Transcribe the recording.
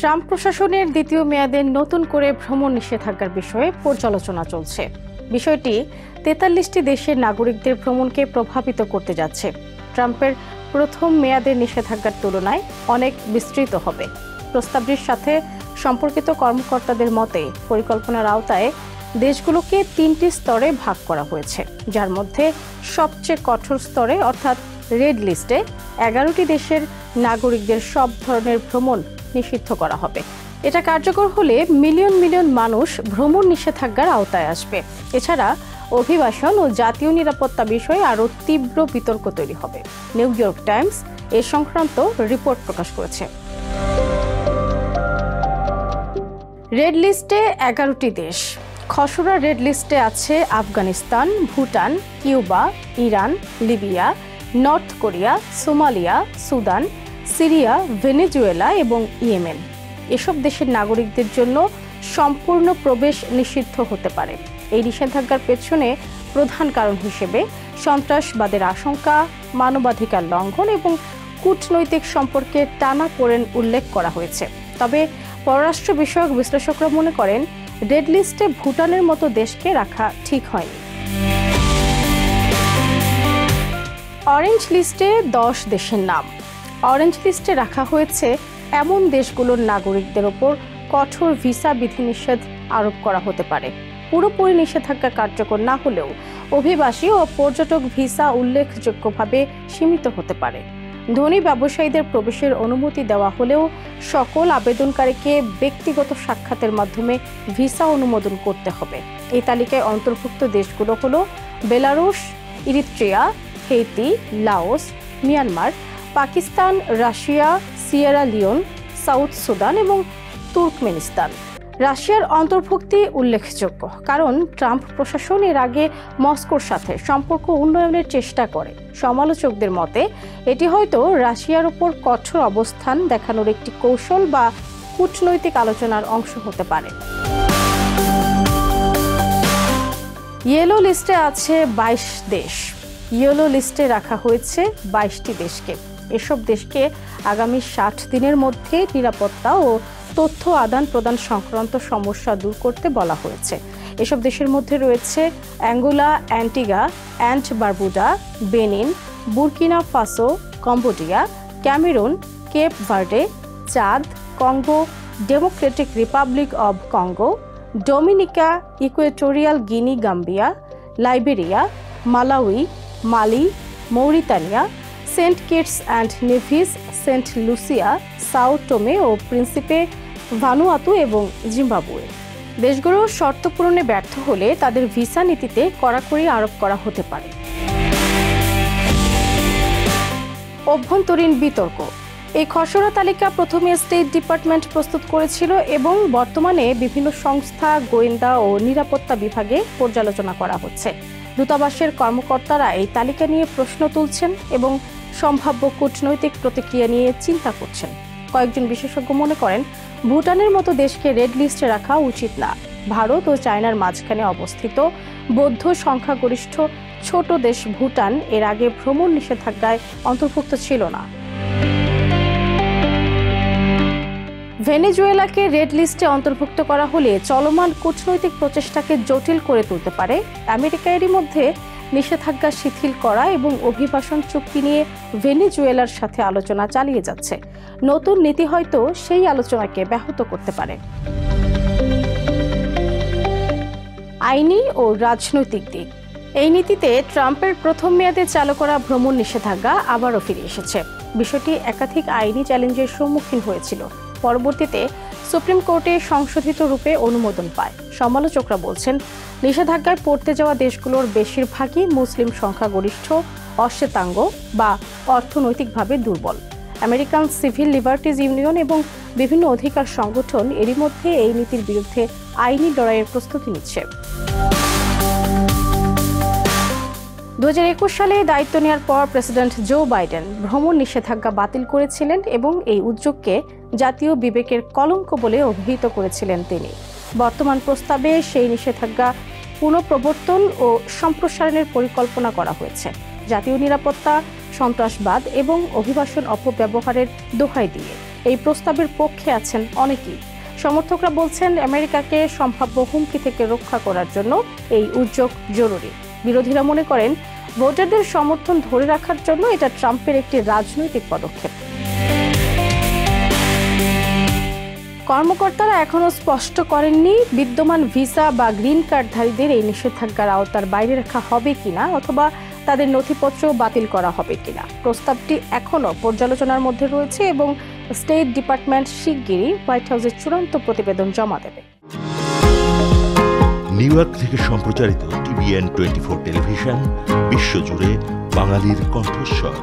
Trump প্রশাসনের দ্বিতীয় মেয়াদে নতুন করে ভ্রমণ নিষেধাজ্ঞার বিষয়ে পর্যালোচনা চলছে। বিষয়টি ৪৩টি দেশের নাগরিকদের ভ্রমণকে প্রভাবিত করতে যাচ্ছে। ট্রাম্পের প্রথম মেয়াদের নিষেধাজ্ঞার তুলনায় অনেক বিস্তৃত হবে। প্রস্তাবটির সাথে সম্পর্কিত কর্মকর্তাদের মতে পরিকল্পনার আওতায় দেশগুলোকে ৩টি স্তরে ভাগ করা হয়েছে, যার মধ্যে সবচেয়ে কঠোর স্তরে অর্থাৎ রেড লিস্টে ১১টি দেশের নাগরিকদের সব ধরনের ভ্রমণ নিষিদ্ধ করা হবে। এটা কার্যকর হলে মিলিয়ন মিলিয়ন মানুষ ভ্রমণ নিষেধাজ্ঞার আওতায় আসবে। এছাড়া অভিবাসন ও জাতীয় নিরাপত্তা বিষয়ে আরও তীব্র বিতর্ক তৈরি হবে। নিউ ইয়র্ক টাইমস এ সংক্রান্ত রিপোর্ট প্রকাশ করেছে। রেড লিস্টে ১১টি দেশ। খসড়া রেড লিস্টে আছে Afghanistan, Bhutan, Cuba, Iran, Libya, north Korea, Somalia, Sudan, Syria, Venezuela এবং ইয়েমেন। এসব দেশের নাগরিকদের জন্য সম্পূর্ণ প্রবেশ নিষিদ্ধ হতে পারে। এই নিষেধাজ্ঞার পেছনে প্রধান কারণ হিসেবে সন্ত্রাসবাদের আশঙ্কা, মানবাধিকার লঙ্ঘন এবং কূটনৈতিক সম্পর্কে টানাপোড়েন উল্লেখ করা হয়েছে। তবে পররাষ্ট্র বিষয়ক বিশ্লেষকরা মনে করেন রেড লিস্টে ভুটানের মতো দেশকে রাখা ঠিক হয়নি। অরেঞ্জ লিস্টে ১০ দেশের নাম। অরেঞ্জ লিস্টে রাখা হয়েছে এমন দেশগুলোর নাগরিকদের ওপর কঠোর ভিসা বিধিনিষেধ আরোপ করা হতে পারে। পুরোপুরি নিষেধাজ্ঞা কার্যকর না হলেও অভিবাসী ও পর্যটক ভিসা উল্লেখযোগ্যভাবে সীমিত হতে পারে। ধনী ব্যবসায়ীদের প্রবেশের অনুমতি দেওয়া হলেও সকল আবেদনকারীকে ব্যক্তিগত সাক্ষাতের মাধ্যমে ভিসা অনুমোদন করতে হবে। এই তালিকায় অন্তর্ভুক্ত দেশগুলো হলো Belarus, Eritrea, Haiti, Laos, Myanmar, Pakistan, Russia, Sierra Leone, South Sudan এবং তুর্কমেনিস্তান। রাশিয়ার অন্তর্ভুক্তি উল্লেখযোগ্য, কারণ ট্রাম্প প্রশাসন এর আগে মস্কোর সাথে সম্পর্ক উন্নয়নের চেষ্টা করে। সমালোচকদের মতে এটি হয়তো রাশিয়ার উপর কঠোর অবস্থান দেখানোর একটি কৌশল বা কূটনৈতিক আলোচনার অংশ হতে পারে। ইয়েলো লিস্টে আছে ২২ দেশ। ইয়েলো লিস্টে রাখা হয়েছে ২২টি দেশকে। এসব দেশকে আগামী ৬০ দিনের মধ্যে নিরাপত্তা ও তথ্য আদান প্রদান সংক্রান্ত সমস্যা দূর করতে বলা হয়েছে। এসব দেশের মধ্যে রয়েছে Angola, Antigua and Barbuda, Benin, Burkina Faso, Cambodia, Cameroon, Cape Verde, Chad, Congo, Democratic Republic of Congo, Dominica, Equatorial Guinea, Gambia, Liberia, Malawi, Mali, Mauritania, Saint Kitts and Nevis, Saint Lucia, Sao Tome ও Principe, Vanuatu এবং Zimbabwe. দেশগুলো শর্ত পূরণে ব্যর্থ হলে তাদের visa নীতিতে কড়াকড়ি আরোপ করা হতে পারে। অভ্যন্তরীণ বিতর্ক। এই খসড়া তালিকা প্রথমে স্টেট ডিপার্টমেন্ট প্রস্তুত করেছিল এবং বর্তমানে বিভিন্ন সংস্থা, গোয়েন্দা ও নিরাপত্তা বিভাগে পর্যালোচনা করা হচ্ছে। দূতাবাসের কর্মকর্তারা এই তালিকা নিয়ে প্রশ্ন তুলছেন এবং সম্ভাব্য কূটনৈতিক প্রতিক্রিয়া নিয়ে চিন্তা করছেন। কয়েকজন বিশেষজ্ঞ মনে করেন ভুটানের মতো দেশকে রেড লিস্টে রাখা উচিত না। ভারত ও চায়নার মাঝখানে অবস্থিত বৌদ্ধ সংখ্যাগরিষ্ঠ ছোট দেশ ভুটান এর আগে ভ্রমণ নিষেধাজ্ঞায় অন্তর্ভুক্ত ছিল না। ভেনেজুয়েলাকে রেড লিস্টে অন্তর্ভুক্ত করা হলে চলমান কূটনৈতিক প্রচেষ্টাকে জটিল করে তুলতে পারে। আমেরিকা এরই মধ্যে নিষেধাজ্ঞা শিথিল করা এবং অভিবাসন চুক্তি নিয়ে ভেনেজুয়েলার সাথে আলোচনা চালিয়ে যাচ্ছে। নতুন নীতি হয়তো সেই আলোচনাকে ব্যাহত করতে পারে। আইনি ও রাজনৈতিক দিক। এই নীতিতে ট্রাম্পের প্রথম মেয়াদে চালু করা ভ্রমণ নিষেধাজ্ঞা আবারও ফিরে এসেছে। বিষয়টি একাধিক আইনি চ্যালেঞ্জের সম্মুখীন হয়েছিল। পরবর্তীতে সুপ্রিম কোর্টে সংশোধিত রূপে অনুমোদন পায়। সমালোচকরা বলছেন নিষেধাজ্ঞায় পড়তে যাওয়া দেশগুলোর বেশিরভাগই মুসলিম সংখ্যাগরিষ্ঠ, অশ্বেতাঙ্গ বা অর্থনৈতিকভাবে দুর্বল। আমেরিকান সিভিল লিবার্টিজ ইউনিয়ন এবং বিভিন্ন অধিকার সংগঠন এরই মধ্যে এই নীতির বিরুদ্ধে আইনি লড়াইয়ের প্রস্তুতি নিচ্ছে। ২০২১ সালে দায়িত্ব নেওয়ার পর প্রেসিডেন্ট জো বাইডেন ভ্রমণ নিষেধাজ্ঞা বাতিল করেছিলেন এবং এই উদ্যোগকে জাতীয় বিবেকের কলঙ্ক বলে অভিহিত করেছিলেন তিনি। বর্তমান প্রস্তাবে সেই নিষেধাজ্ঞা পুনঃপ্রবর্তন ও সম্প্রসারণের পরিকল্পনা করা হয়েছে, জাতীয় নিরাপত্তা, সন্ত্রাসবাদ এবং অভিবাসন অপব্যবহারের দোহাই দিয়ে। এই প্রস্তাবের পক্ষে আছেন অনেকেই। সমর্থকরা বলছেন আমেরিকাকে সম্ভাব্য হুমকি থেকে রক্ষা করার জন্য এই উদ্যোগ জরুরি। বিরোধীরা মনে করেন ভোটারদের সমর্থন ধরে রাখার জন্য এটা ট্রাম্পের একটি রাজনৈতিক পদক্ষেপ। কর্মকর্তারা এখনো স্পষ্ট করেননি বিদ্যমান ভিসা বা গ্রিন কার্ডধারীদের এই নিষেধাজ্ঞার আওতার বাইরে রাখা হবে কিনা অথবা তাদের নথিপত্র বাতিল করা হবে কিনা। প্রস্তাবটি এখনো পর্যালোচনার মধ্যে রয়েছে এবং স্টেট ডিপার্টমেন্ট শিগগিরই হোয়াইট হাউসের চূড়ান্ত প্রতিবেদন জমা দেবে। নিউ ইয়র্ক থেকে সম্প্রচারিত TVN 24 টেলিভিশন বিশ্বজুড়ে বাঙালির কণ্ঠস্বর।